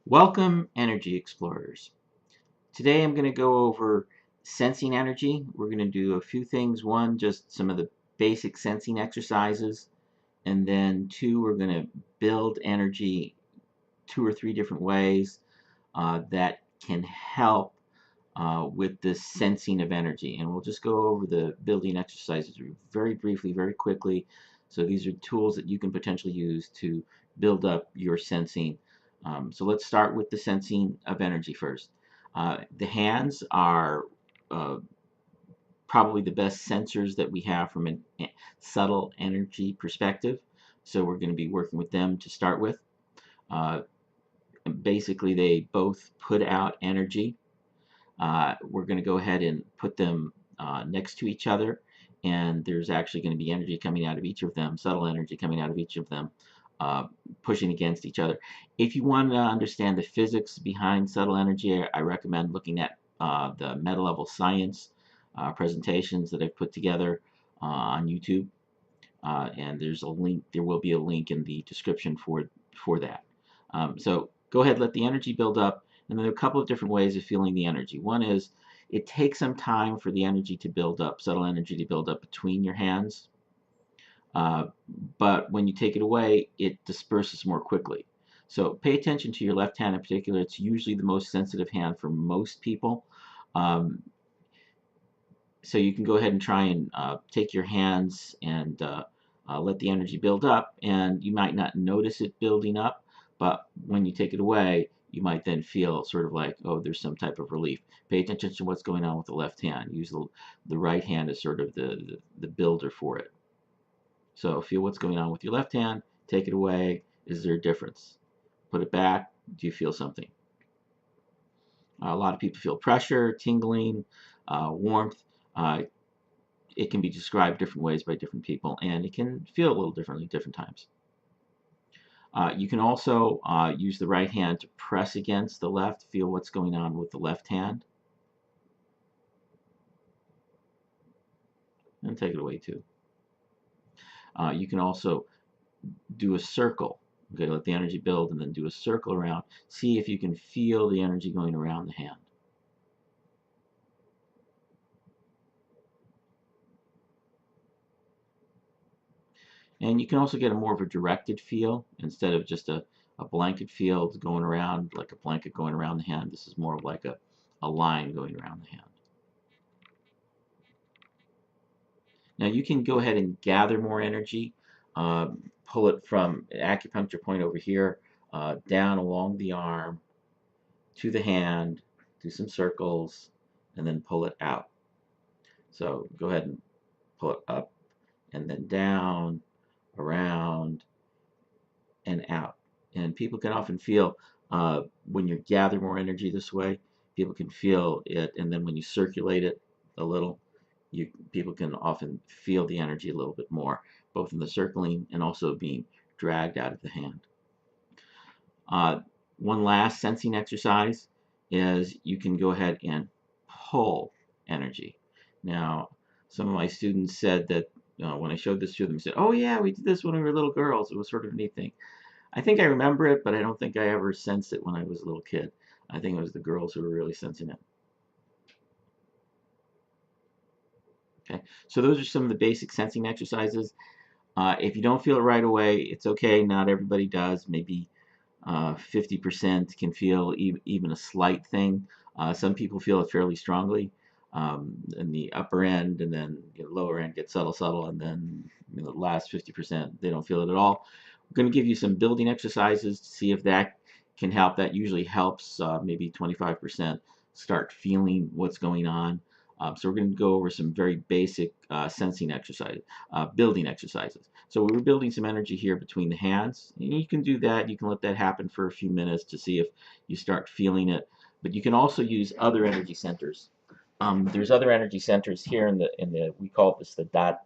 Welcome, energy explorers. Today I'm going to go over sensing energy. We're going to do a few things. One, just some of the basic sensing exercises. And then two, we're going to build energy two or three different ways that can help with the sensing of energy. And we'll just go over the building exercises very briefly, very quickly. So these are tools that you can potentially use to build up your sensing. So let's start with the sensing of energy first. The hands are probably the best sensors that we have from a subtle energy perspective. So we're going to be working with them to start with. Basically, they both put out energy. We're going to go ahead and put them next to each other, and there's actually going to be energy coming out of each of them, subtle energy coming out of each of them, pushing against each other. If you want to understand the physics behind subtle energy, I recommend looking at the meta level science presentations that I've put together on YouTube, and there's a link. There will be a link in the description for that. So go ahead, let the energy build up. And there are a couple of different ways of feeling the energy. One is it takes some time for the energy to build up, subtle energy to build up between your hands. But when you take it away, it disperses more quickly. So pay attention to your left hand in particular. It's usually the most sensitive hand for most people. So you can go ahead and try and take your hands and let the energy build up. And you might not notice it building up, but when you take it away, you might then feel sort of like, oh, there's some type of relief. Pay attention to what's going on with the left hand. Use the right hand as sort of the builder for it. So feel what's going on with your left hand. Take it away. Is there a difference? Put it back. Do you feel something? A lot of people feel pressure, tingling, warmth. It can be described different ways by different people, and it can feel a little differently at different times. You can also use the right hand to press against the left, feel what's going on with the left hand, and take it away too. You can also do a circle. Okay, let the energy build and then do a circle around. See if you can feel the energy going around the hand. And you can also get a more of a directed feel instead of just a blanket field going around, like a blanket going around the hand. This is more of like a line going around the hand. Now you can go ahead and gather more energy, pull it from an acupuncture point over here, down along the arm, to the hand, do some circles, and then pull it out. So go ahead and pull it up, and then down, around, and out. And people can often feel when you gather more energy this way, people can feel it, and then when you circulate it a little, people can often feel the energy a little bit more, both in the circling and also being dragged out of the hand. One last sensing exercise is you can go ahead and pull energy. Now, some of my students said that when I showed this to them, said, "Oh yeah, we did this when we were little girls. It was sort of a neat thing." I think I remember it, but I don't think I ever sensed it when I was a little kid. I think it was the girls who were really sensing it. Okay, so those are some of the basic sensing exercises. If you don't feel it right away, it's okay. Not everybody does. Maybe 50% can feel even a slight thing. Some people feel it fairly strongly in the upper end, and then the lower end gets subtle, and then the last 50% they don't feel it at all. We're going to give you some building exercises to see if that can help. That usually helps maybe 25% start feeling what's going on. So we're going to go over some very basic sensing exercise, building exercises. So we were building some energy here between the hands. And you can do that. You can let that happen for a few minutes to see if you start feeling it. But you can also use other energy centers. There's other energy centers here in the we call this the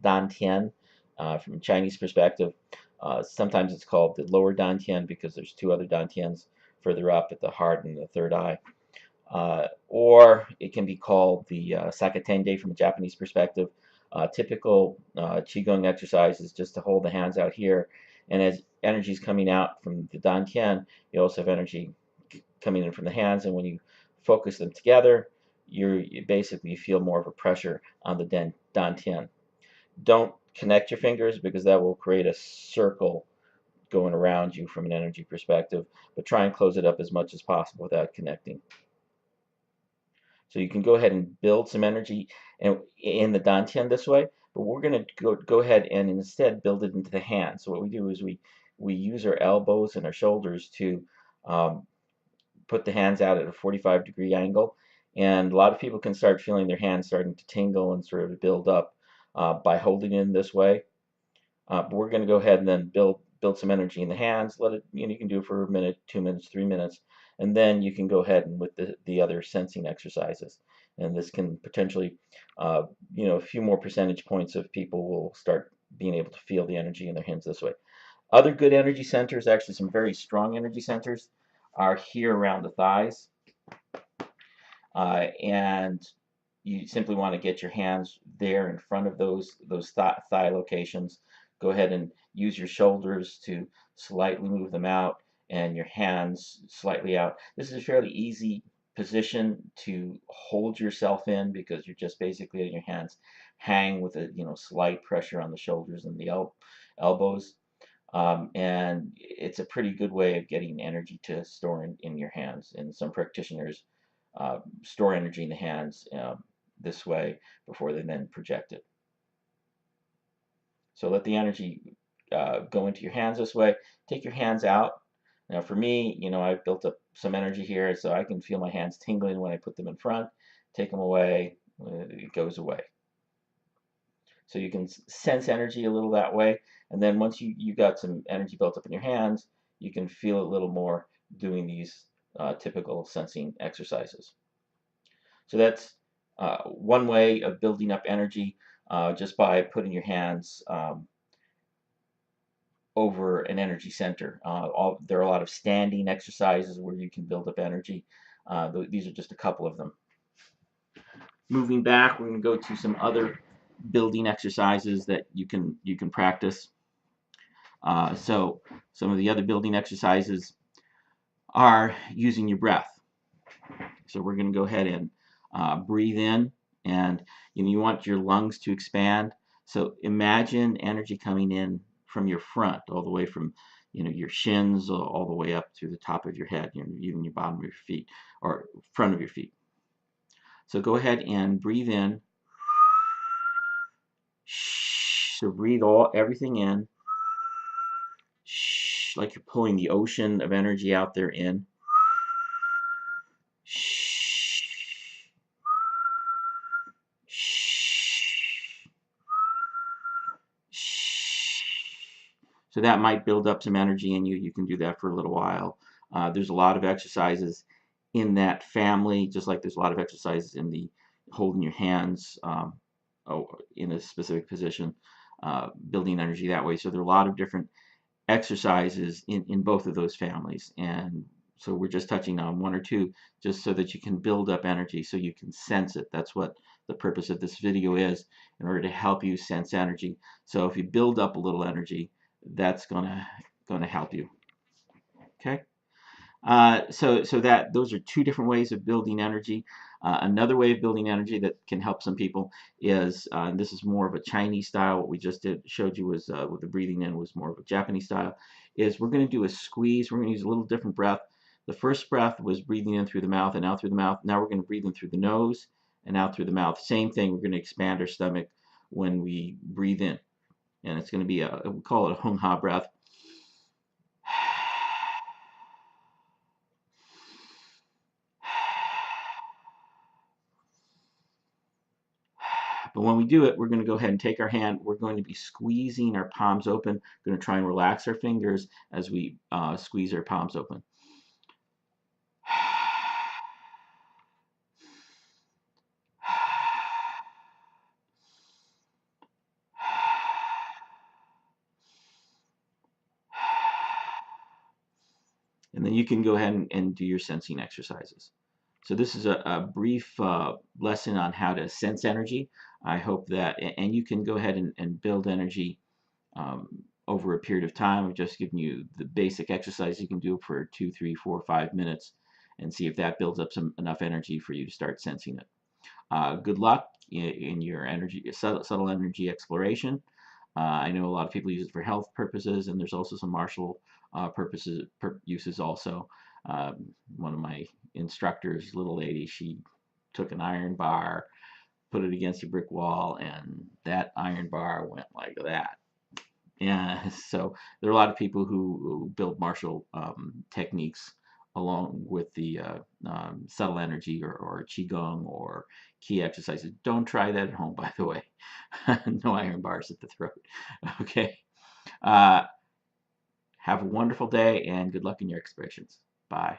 dantian from a Chinese perspective. Sometimes it's called the lower dantian because there's two other dantians further up at the heart and the third eye. Or it can be called the sakatende from a Japanese perspective. Typical Qigong exercise is just to hold the hands out here, and as energy is coming out from the dantian, you also have energy coming in from the hands, and when you focus them together, you basically feel more of a pressure on the dantian. Don't connect your fingers because that will create a circle going around you from an energy perspective, but try and close it up as much as possible without connecting. So you can go ahead and build some energy in the dantian this way, but we're going to go ahead and instead build it into the hands. So what we do is we use our elbows and our shoulders to put the hands out at a 45-degree angle, and a lot of people can start feeling their hands starting to tingle and sort of build up by holding it in this way. But we're going to go ahead and then build some energy in the hands. Let it, you can do it for a minute, 2 minutes, 3 minutes, and then you can go ahead and with the other sensing exercises. And this can potentially, a few more percentage points of people will start being able to feel the energy in their hands this way. Other good energy centers, actually some very strong energy centers, are here around the thighs. And you simply want to get your hands there in front of those thigh locations. Go ahead and use your shoulders to slightly move them out and your hands slightly out. This is a fairly easy position to hold yourself in because you're just basically letting your hands hang with a slight pressure on the shoulders and the elbows. And it's a pretty good way of getting energy to store in your hands. And some practitioners store energy in the hands this way before they then project it. So let the energy go into your hands this way. Take your hands out. Now for me, I've built up some energy here, so I can feel my hands tingling when I put them in front. Take them away, it goes away. So you can sense energy a little that way, and then once you got some energy built up in your hands, you can feel a little more doing these typical sensing exercises. So that's one way of building up energy just by putting your hands over an energy center. There are a lot of standing exercises where you can build up energy. These are just a couple of them. Moving back, we're going to go to some other building exercises that you can practice. So some of the other building exercises are using your breath. So we're going to go ahead and breathe in, and you want your lungs to expand. So imagine energy coming in from your front, all the way from your shins all the way up to the top of your head, even your bottom of your feet or front of your feet. So go ahead and breathe in. So breathe everything in, like you're pulling the ocean of energy out there in. So that might build up some energy in you. You can do that for a little while. There's a lot of exercises in that family, just like there's a lot of exercises in the holding your hands in a specific position, building energy that way. So there are a lot of different exercises in both of those families. And so we're just touching on one or two just so that you can build up energy so you can sense it. That's what the purpose of this video is, in order to help you sense energy. So if you build up a little energy, that's gonna help you. Okay. So those are two different ways of building energy. Another way of building energy that can help some people is, and this is more of a Chinese style. What we just showed you was with the breathing in was more of a Japanese style. Is we're going to do a squeeze. We're going to use a little different breath. The first breath was breathing in through the mouth and out through the mouth. Now we're going to breathe in through the nose and out through the mouth. Same thing. We're going to expand our stomach when we breathe in, and it's going to be we call it a hung ha breath. But when we do it, we're going to go ahead and take our hand. We're going to be squeezing our palms open. We're going to try and relax our fingers as we squeeze our palms open. And then you can go ahead and do your sensing exercises. So this is a brief lesson on how to sense energy. I hope that, and you can go ahead and build energy over a period of time. I've just given you the basic exercise you can do for 2, 3, 4, 5 minutes and see if that builds up enough energy for you to start sensing it. Good luck in your subtle energy exploration. I know a lot of people use it for health purposes, and there's also some martial uses also. One of my instructors, little lady, she took an iron bar, put it against a brick wall, and that iron bar went like that. Yeah, so there are a lot of people who build martial techniques along with the subtle energy or Qigong or Qi exercises. Don't try that at home, by the way. No iron bars at the throat. Okay. Uh, have a wonderful day and good luck in your explorations. Bye.